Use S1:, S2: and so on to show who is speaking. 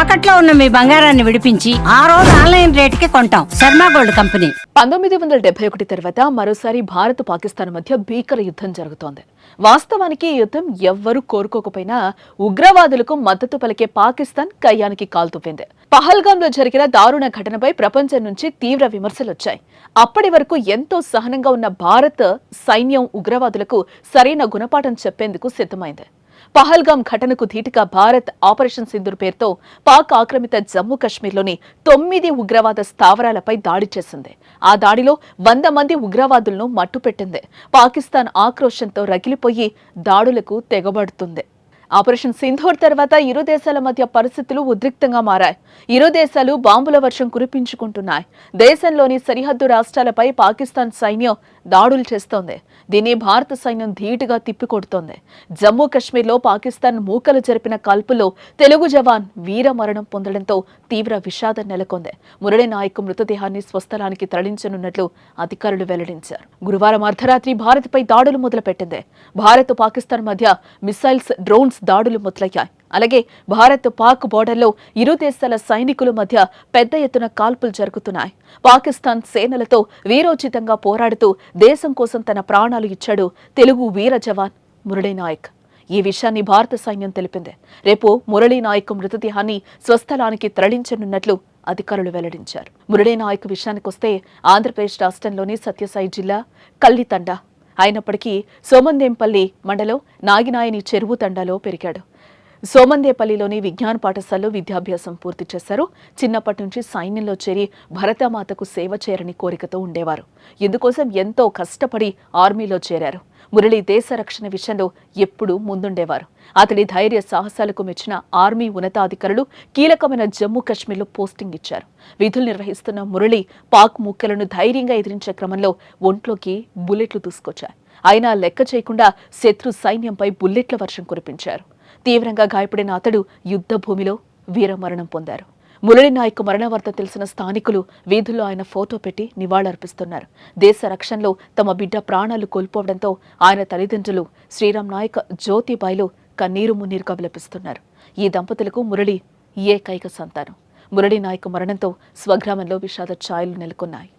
S1: తాకట్లో ఉన్న మీ బంగారాన్ని విడిపించి ఆ రోజు ఆన్లైన్ రేటుకి కొంటాం. Sharma gold company.
S2: 1971 తర్వాత మరోసారి భారత్ పాకిస్తాన్ మధ్య భీకర యుద్ధం జరుగుతోంది. వాస్తవానికి ఈ యుద్ధం ఎవ్వరూ కోరుకోకపోయినా ఉగ్రవాదులకు మద్దతు పలికే పాకిస్తాన్ కయ్యానికి కాల్తువ్వింది. పహల్గాంలో జరిగిన దారుణ ఘటనపై ప్రపంచం నుంచి తీవ్ర విమర్శలొచ్చాయి. అప్పటి వరకు ఎంతో సహనంగా ఉన్న భారత్ సైన్యం ఉగ్రవాదులకు సరైన గుణపాఠం చెప్పేందుకు సిద్ధమైంది. పహల్గాం ఘటనకు ధీటుగా భారత్ ఆపరేషన్ సింధూర్ పేరుతో పాక్ ఆక్రమిత జమ్మూ కశ్మీర్లోని 9 ఉగ్రవాద స్థావరాలపై దాడి చేసింది. ఆ దాడిలో 100 మంది ఉగ్రవాదులను మట్టుపెట్టింది. పాకిస్తాన్ ఆక్రోశంతో రగిలిపోయి దాడులకు తెగబడుతుంది. ఆపరేషన్ సింధూర్ తర్వాత ఇరు దేశాల మధ్య పరిస్థితులు ఉద్రిక్తంగా మారాయి. ఇరు దేశాలు బాంబుల వర్షం కురిపించుకుంటున్నాయి. దేశంలోని సరిహద్దు రాష్ట్రాలపై పాకిస్తాన్ సైన్యం దాడులు చేస్తోంది. దీన్ని భారత సైన్యం ధీటుగా తిప్పికొడుతోంది. జమ్మూ కశ్మీర్లో పాకిస్తాన్ మూకలు జరిపిన కాల్పుల్లో తెలుగు జవాన్ వీర మరణం పొందడంతో తీవ్ర విషాదం నెలకొంది. మురళీ నాయక్ మృతదేహాన్ని స్వస్థలానికి తరలించనున్నట్లు అధికారులు వెల్లడించారు. గురువారం అర్ధరాత్రి భారత్పై దాడులు మొదలుపెట్టింది. భారత్ పాకిస్తాన్ మధ్య మిసైల్స్, డ్రోన్స్ దాడులు మొదలయ్యాయి. అలాగే భారత్ పాక్ బోర్డర్లో ఇరు దేశాల సైనికుల మధ్య పెద్ద ఎత్తున కాల్పులు జరుగుతున్నాయి. పాకిస్తాన్ సేనలతో వీరోచితంగా పోరాడుతూ దేశం కోసం తన ప్రాణాలు ఇచ్చాడు తెలుగు వీర జవాన్ మురళీ నాయక్. ఈ విషయాన్ని భారత సైన్యం తెలిపింది. రేపు మురళీ నాయక్ మృతదేహాన్ని స్వస్థలానికి తరలించనున్నట్లు అధికారులు వెల్లడించారు. మురళీ నాయక్ విషయానికొస్తే ఆంధ్రప్రదేశ్ రాష్ట్రంలోని సత్యసాయి జిల్లా కల్లితండ అయినప్పటికీ సోమందేంపల్లి మండలం నాగినాయని చెరువు తండాలో పెరిగాడు. సోమందేపల్లిలోని విజ్ఞాన పాఠశాలలో విద్యాభ్యాసం పూర్తి చేశారు. చిన్నప్పటి నుంచి సైన్యంలో చేరి భరతమాతకు సేవ చేయరని కోరికతో ఉండేవారు. ఇందుకోసం ఎంతో కష్టపడి ఆర్మీలో చేరారు. మురళి దేశ రక్షణ విషయంలో ఎప్పుడూ ముందుండేవారు. అతడి ధైర్య సాహసాలకు మెచ్చిన ఆర్మీ ఉన్నతాధికారులు కీలకమైన జమ్మూ కశ్మీర్లో పోస్టింగ్ ఇచ్చారు. విధులు నిర్వహిస్తున్న మురళి పాక్ ముఖ్యులను ధైర్యంగా ఎదిరించే క్రమంలో ఒంట్లోకి బుల్లెట్లు దూసుకొచ్చాయి. అయినా లెక్క చేయకుండా శత్రు సైన్యంపై బుల్లెట్ల వర్షం కురిపించారు. తీవ్రంగా గాయపడిన అతడు యుద్ధ భూమిలో వీరమరణం పొందారు. మురళీ నాయక్ మరణ వార్త తెలిసిన స్థానికులు వీధుల్లో ఆయన ఫోటో పెట్టి నివాళులర్పిస్తున్నారు. దేశ రక్షణలో తమ బిడ్డ ప్రాణాలు కోల్పోవడంతో ఆయన తల్లిదండ్రులు శ్రీరామ్ నాయక్, జ్యోతిబాయిలు కన్నీరు మున్నీరుగా విలపిస్తున్నారు. ఈ దంపతులకు మురళి ఏకైక సంతానం. మురళీ నాయక్ మరణంతో స్వగ్రామంలో విషాద ఛాయలు నెలకొన్నాయి.